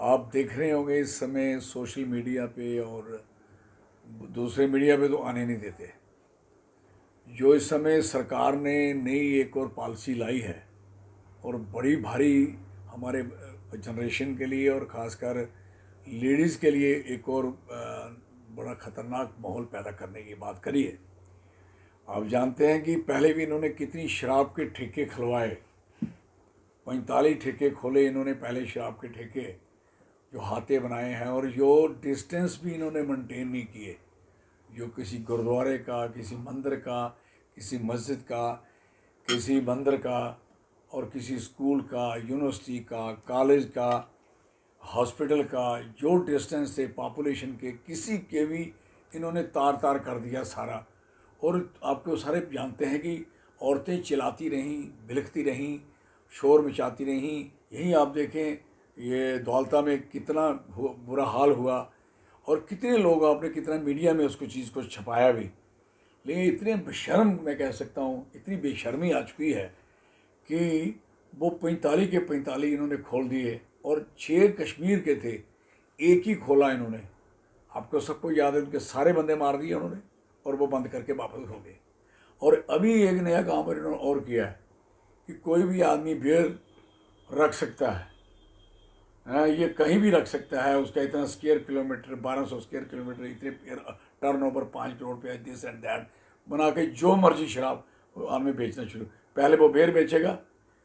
आप देख रहे होंगे इस समय सोशल मीडिया पे और दूसरे मीडिया पे तो आने नहीं देते। जो इस समय सरकार ने नई एक और पॉलिसी लाई है और बड़ी भारी हमारे जनरेशन के लिए और ख़ासकर लेडीज़ के लिए एक और बड़ा ख़तरनाक माहौल पैदा करने की बात करी है। आप जानते हैं कि पहले भी इन्होंने कितनी शराब के ठेके खुलवाए, 45 ठेके खोले इन्होंने पहले शराब के ठेके, जो हाथे बनाए हैं, और जो डिस्टेंस भी इन्होंने मेंटेन नहीं किए। जो किसी गुरुद्वारे का, किसी मंदिर का, किसी मस्जिद का, किसी मंदिर का और किसी स्कूल का, यूनिवर्सिटी का, कॉलेज का, हॉस्पिटल का, जो डिस्टेंस थे पॉपुलेशन के, किसी के भी इन्होंने तार तार कर दिया सारा। और आपको सारे जानते हैं कि औरतें चिल्लाती रहीं, भिलकती रहीं, शोर मचाती रहीं। यहीं आप देखें ये दौलता में कितना बुरा हाल हुआ और कितने लोग, आपने कितना मीडिया में उसको चीज़ को छपाया भी। लेकिन इतने बेशर्म, मैं कह सकता हूँ इतनी बेशर्मी आ चुकी है कि वो 45 के 45 इन्होंने खोल दिए और 6 कश्मीर के थे, एक ही खोला इन्होंने। आपको सबको याद है उनके सारे बंदे मार दिए उन्होंने और वो बंद करके वापस हो गए। और अभी एक नया काम पर इन्होंने और किया है कि कोई भी आदमी बियर रख सकता है, ये कहीं भी रख सकता है। उसका इतना स्क्वायर किलोमीटर, 1200 स्क्वायर किलोमीटर, इतने टर्न ओवर 5 करोड़ रुपया, दिस एंड दैट बना के जो मर्जी शराब आदमी बेचना शुरू। पहले वो बियर बेचेगा,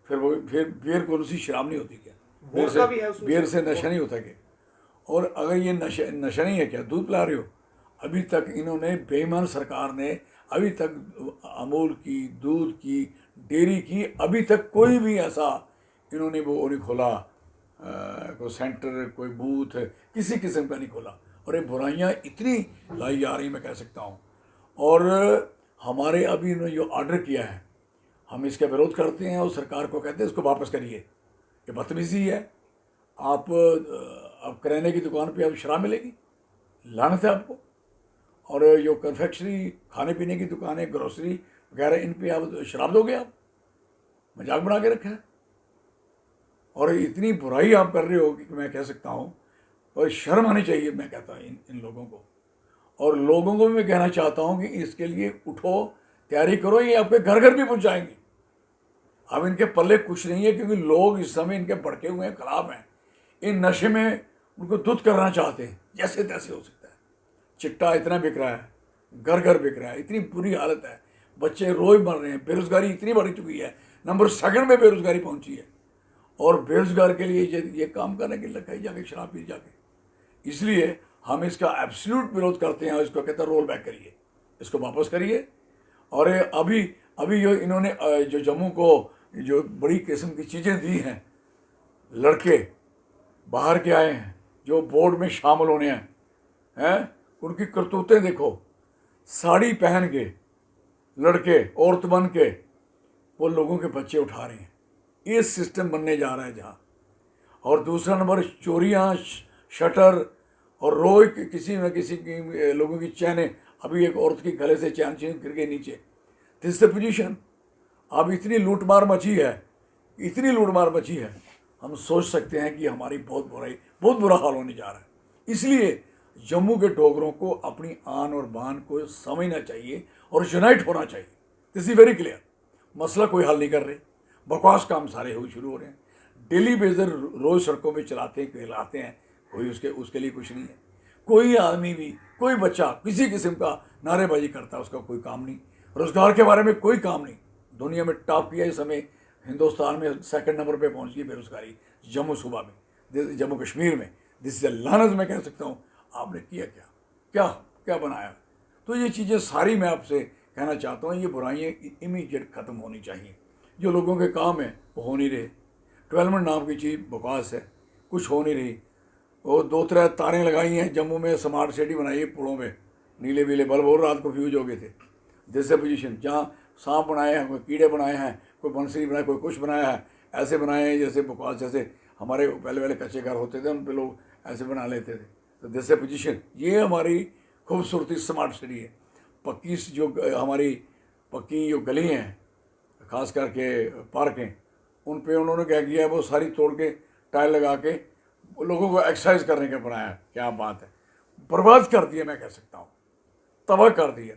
फिर बियर कौन सी शराब नहीं होती क्या? बियर से नशा नहीं होता क्या? और अगर ये नशा नहीं है क्या, दूध पिला रहे हो? अभी तक इन्होंने, बेईमान सरकार ने अभी तक अमूल की, दूध की, डेयरी की, अभी तक कोई भी ऐसा इन्होंने वो नहीं खोला, कोई सेंटर, कोई बूथ किसी किस्म का नहीं खोला। और ये बुराइयाँ इतनी लाई जा रही, मैं कह सकता हूँ। और हमारे अभी इन्होंने जो ऑर्डर किया है, हम इसका विरोध करते हैं और सरकार को कहते हैं इसको वापस करिए, ये बदतमीजी है। आप किराने की दुकान पे अब शराब मिलेगी? लानत है आपको। और जो कन्फेक्शनरी, खाने पीने की दुकानें, ग्रोसरी वगैरह, इन पे आप शराब दोगे? आप मजाक बना के रखा है। और इतनी बुराई आप कर रहे हो कि मैं कह सकता हूँ, और शर्म आनी चाहिए, मैं कहता हूँ इन लोगों को। और लोगों को भी मैं कहना चाहता हूँ कि इसके लिए उठो, तैयारी करो, ये आपके घर घर भी पहुँचाएंगे। अब इनके पल्ले कुछ नहीं है, क्योंकि लोग इस समय इनके भड़के हुए हैं, खराब हैं, इन नशे में उनको दुध करना चाहते हैं, जैसे तैसे हो सकता है। चिट्टा इतना बिक रहा है, घर घर बिक रहा है, इतनी बुरी हालत है, बच्चे रोज मर रहे हैं, बेरोजगारी इतनी बढ़ चुकी है, नंबर 2 में बेरोजगारी पहुंची है। और बेरोजगार के लिए ये काम करने के लिए कहीं जाके शराब पी जाके, इसलिए हम इसका एब्सोल्यूट विरोध करते हैं और इसको कहते हैं रोल बैक करिए, इसको वापस करिए। और अभी अभी जो इन्होंने जो जम्मू को जो बड़ी किस्म की चीज़ें दी हैं, लड़के बाहर के आए हैं जो बोर्ड में शामिल होने हैं, उनकी करतूतें देखो। साड़ी पहन के लड़के, औरत बन के वो लोगों के बच्चे उठा रहे हैं। ये सिस्टम बनने जा रहा है जहाँ। और दूसरा नंबर, चोरियाँ, शटर, और रोज किसी न किसी की लोगों की चैनें। अभी एक औरत की गले से चैन गिर गई नीचे। This the position. अब इतनी लूटमार मची है, इतनी लूटमार मची है, हम सोच सकते हैं कि हमारी बहुत बुरा हाल होने जा रहा है। इसलिए जम्मू के डोगरों को अपनी आन और बान को समझना चाहिए और यूनाइट होना चाहिए। This is very clear. मसला कोई हल नहीं कर रहे, बकवास काम सारे शुरू हो रहे हैं। डेली बेजर रोज सड़कों पे चलाते हैं, कहलाते हैं, कोई उसके लिए कुछ नहीं है। कोई आदमी भी, कोई बच्चा किसी किस्म का नारेबाजी करता है, उसका कोई काम नहीं। रोजगार के बारे में कोई काम नहीं। दुनिया में टॉप किया इस समय, हिंदुस्तान में 2nd नंबर पे पहुंच गई बेरोजगारी, जम्मू सूबा में, जम्मू कश्मीर में। दिस इज लानत, मैं कह सकता हूँ। आपने किया क्या, क्या क्या बनाया? तो ये चीज़ें सारी मैं आपसे कहना चाहता हूँ, ये बुराइयाँ इमीडिएट ख़त्म होनी चाहिए। जो लोगों के काम है वो हो नहीं रहे। डेवलपमेंट नाम की चीज़ बकवास है, कुछ हो नहीं रही। वो 2-3 तारें लगाई हैं जम्मू में, स्मार्ट सिटी बनाई है पुलों में, नीले बीले बल्ब, और रात को फ्यूज हो गए थे। जैसे पोजीशन जहाँ सांप बनाए हैं, कोई कीड़े बनाए हैं, कोई बंसरी बनाए, कोई कुछ बनाया है, ऐसे बनाए हैं जैसे बकवास। जैसे हमारे पहले कच्चे घर होते थे, उन पर लोग ऐसे बना लेते थे। तो जैसे पोजीशन, ये हमारी खूबसूरती स्मार्ट सिटी है। पक्की जो हमारी पक्की जो गली हैं, खास करके पार्क हैं, उन पे उन्होंने क्या किया है, वो सारी तोड़ के टाइल लगा के लोगों को एक्सरसाइज करने का बनाया, क्या बात है, बर्बाद कर दिया, मैं कह सकता हूँ, तबाह कर दिया।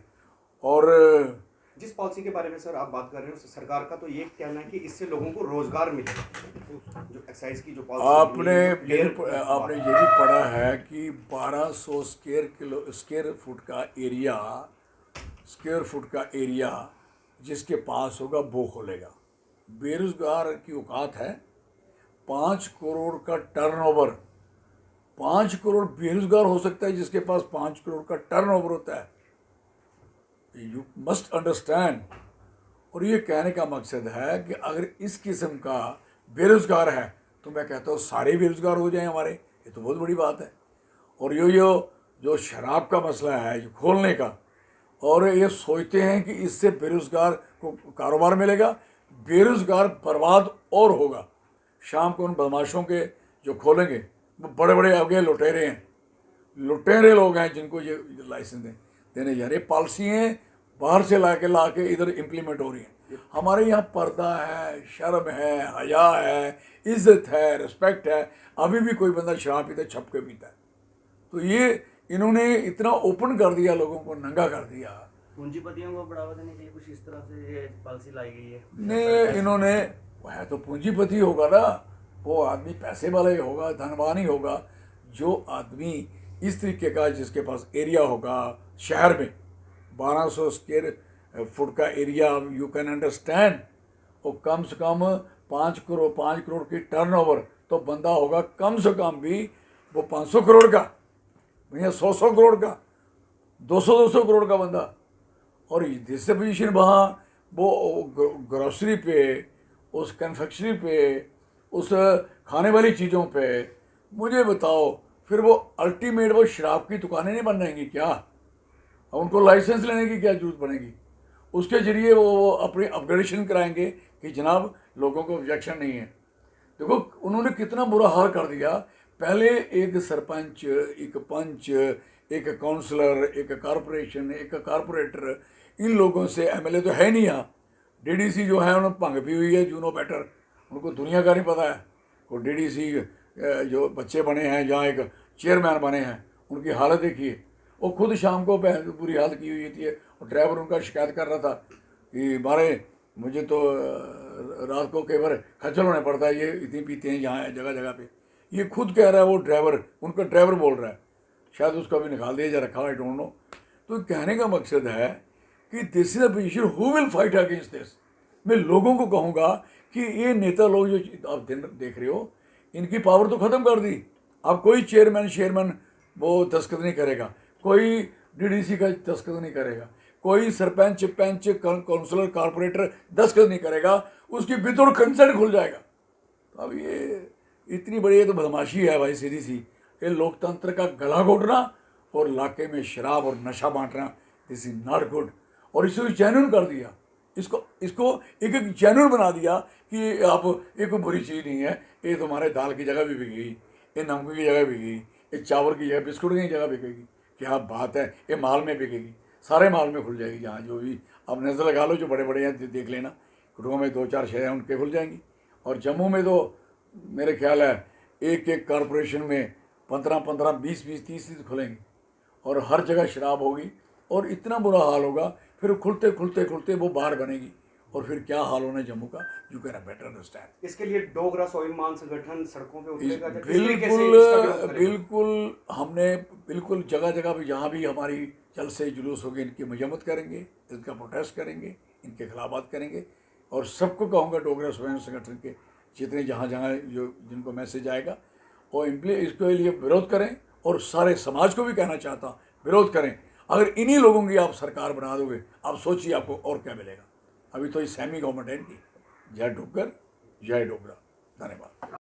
और जिस पॉलिसी के बारे में सर आप बात कर रहे हो सरकार का तो ये कहना है कि इससे लोगों को रोजगार मिलेगा, जो एक्साइज की जो पॉलिसी आपने आपने ये भी पढ़ा है कि 1200 स्क्वायर फुट का एरिया जिसके पास होगा वो खोलेगा। बेरोजगार की औकात है 5 करोड़ का टर्नओवर। 5 करोड़ बेरोजगार हो सकता है जिसके पास 5 करोड़ का टर्नओवर होता है। You must understand. और ये कहने का मकसद है कि अगर इस किस्म का बेरोजगार है तो मैं कहता हूँ सारे बेरोजगार हो जाएं हमारे, ये तो बहुत बड़ी बात है। और जो शराब का मसला है जो खोलने का, और ये सोचते हैं कि इससे बेरोजगार को कारोबार मिलेगा, बेरोजगार बर्बाद और होगा। शाम को उन बदमाशों के जो खोलेंगे वो बड़े बड़े आगे लुटेरे हैं, लुटेरे लोग हैं जिनको ये लाइसेंस देने जा रहे। पॉलिसी हैं बाहर से ला के इधर इम्प्लीमेंट हो रही हैं। हमारे यहाँ पर्दा है, शर्म है, हया है, इज्जत है, रिस्पेक्ट है। अभी भी कोई बंदा शराब पीता छप के पीता है। तो ये इन्होंने इतना ओपन कर दिया, लोगों को नंगा कर दिया। पूंजीपतियों को बढ़ावा देने के लिए कुछ इस तरह से ये पॉलिसी लाई गई है। नहीं, इन्होंने, वह तो पूंजीपति होगा ना, वो आदमी पैसे वाला ही होगा, धनवान ही होगा। जो आदमी इस तरीके का जिसके पास एरिया होगा शहर में 1200 स्क्वायर फुट का एरिया, यू कैन अंडरस्टैंड, वो कम से कम 5 करोड़ की टर्नओवर, तो बंदा होगा कम से कम भी वो 500 करोड़ का, भैया 100 करोड़ का, 200 करोड़ का बंदा। और जिससे पोजीशन वहाँ वो ग्रोसरी पे, उस कन्फेक्शनरी पे, उस खाने वाली चीज़ों पे, मुझे बताओ फिर वो अल्टीमेट वो शराब की दुकानें नहीं बन जाएंगी क्या? अब उनको लाइसेंस लेने की क्या जरूरत पड़ेगी? उसके जरिए वो अपनी अपग्रेडेशन कराएंगे कि जनाब लोगों को ऑब्जेक्शन नहीं है। देखो उन्होंने कितना बुरा हाल कर दिया। पहले एक सरपंच, एक पंच, एक काउंसलर, एक कारपोरेशन, एक कारपोरेटर, इन लोगों से, एमएलए तो है नहीं यहाँ, डीडीसी जो है उन्होंने भंग पी हुई है, यू नो बेटर, उनको दुनिया का नहीं पता है। वो डीडीसी जो बच्चे बने हैं, जहाँ एक चेयरमैन बने हैं, उनकी हालत देखिए। वो खुद शाम को बुरी हालत की हुई थी, और ड्राइवर उनका शिकायत कर रहा था कि मारे मुझे तो रात को कई बार खज्जल होने पड़ता है, ये इतनी पीते हैं यहाँ जगह जगह पे। ये खुद कह रहा है, वो ड्राइवर, उनका ड्राइवर बोल रहा है, शायद उसको अभी निकाल दिया जा रखा, आई डोंट नो। तो कहने का मकसद है कि this is a position, who will fight against this. मैं लोगों को कहूँगा कि ये नेता लोग जो आप देख रहे हो, इनकी पावर तो ख़त्म कर दी। अब कोई चेयरमैन वो दस्तखत नहीं करेगा, कोई डीडीसी का दस्तखत नहीं करेगा, कोई सरपंच, पंच, काउंसलर, कारपोरेटर दस्तखत नहीं करेगा, उसकी विदाउट कंसेंट खुल जाएगा। तो अब ये इतनी बड़ी ये तो बदमाशी है भाई, सीधी सी। ये लोकतंत्र का गला घोटना और इलाके में शराब और नशा बांटना, दिस इज नॉट गुड। और इसको जेन्युइन कर दिया, इसको एक जेन्युइन बना दिया कि आप, ये कोई बुरी चीज़ नहीं है, ये तुम्हारे दाल की जगह भी बिकेगी, ये नमक की जगह बिकेगी, ये चावल की जगह, बिस्कुट की जगह बिकेगी। क्या बात है, ये माल में बिकेगी, सारे माल में खुल जाएगी। जहाँ जो भी आप नज़र लगा लो, जो बड़े बड़े हैं देख लेना, कुटुंबों में 2-4 शहर हैं उनके खुल जाएंगी। और जम्मू में तो मेरे ख्याल है एक कारपोरेशन में 15-15, 20-20, 30 खुलेंगे, और हर जगह शराब होगी, और इतना बुरा हाल होगा, फिर खुलते खुलते खुलते वो बाहर बनेगी, और फिर क्या हाल होना जम्मू का, यू कैन बेटर अंडरस्टैंड। इसके लिए डोगरा स्वाभिमान संगठन सड़कों पे उतरेगा, बिल्कुल हमने बिल्कुल जगह जगह पे जहाँ भी हमारी जल से जुलूस होगी, इनकी मजम्मत करेंगे, इनका प्रोटेस्ट करेंगे, इनके खिलाफ बात करेंगे। और सबको कहूँगा डोगरा स्वाभिमान संगठन के जितने जहाँ जहाँ जो जिनको मैसेज आएगा, और इसके लिए विरोध करें, और सारे समाज को भी कहना चाहता हूँ विरोध करें। अगर इन्हीं लोगों की आप सरकार बना दोगे, आप सोचिए आपको और क्या मिलेगा। अभी तो ये सेमी गवर्नमेंट है इनकी। जय डोगर, जय डोगरा। धन्यवाद।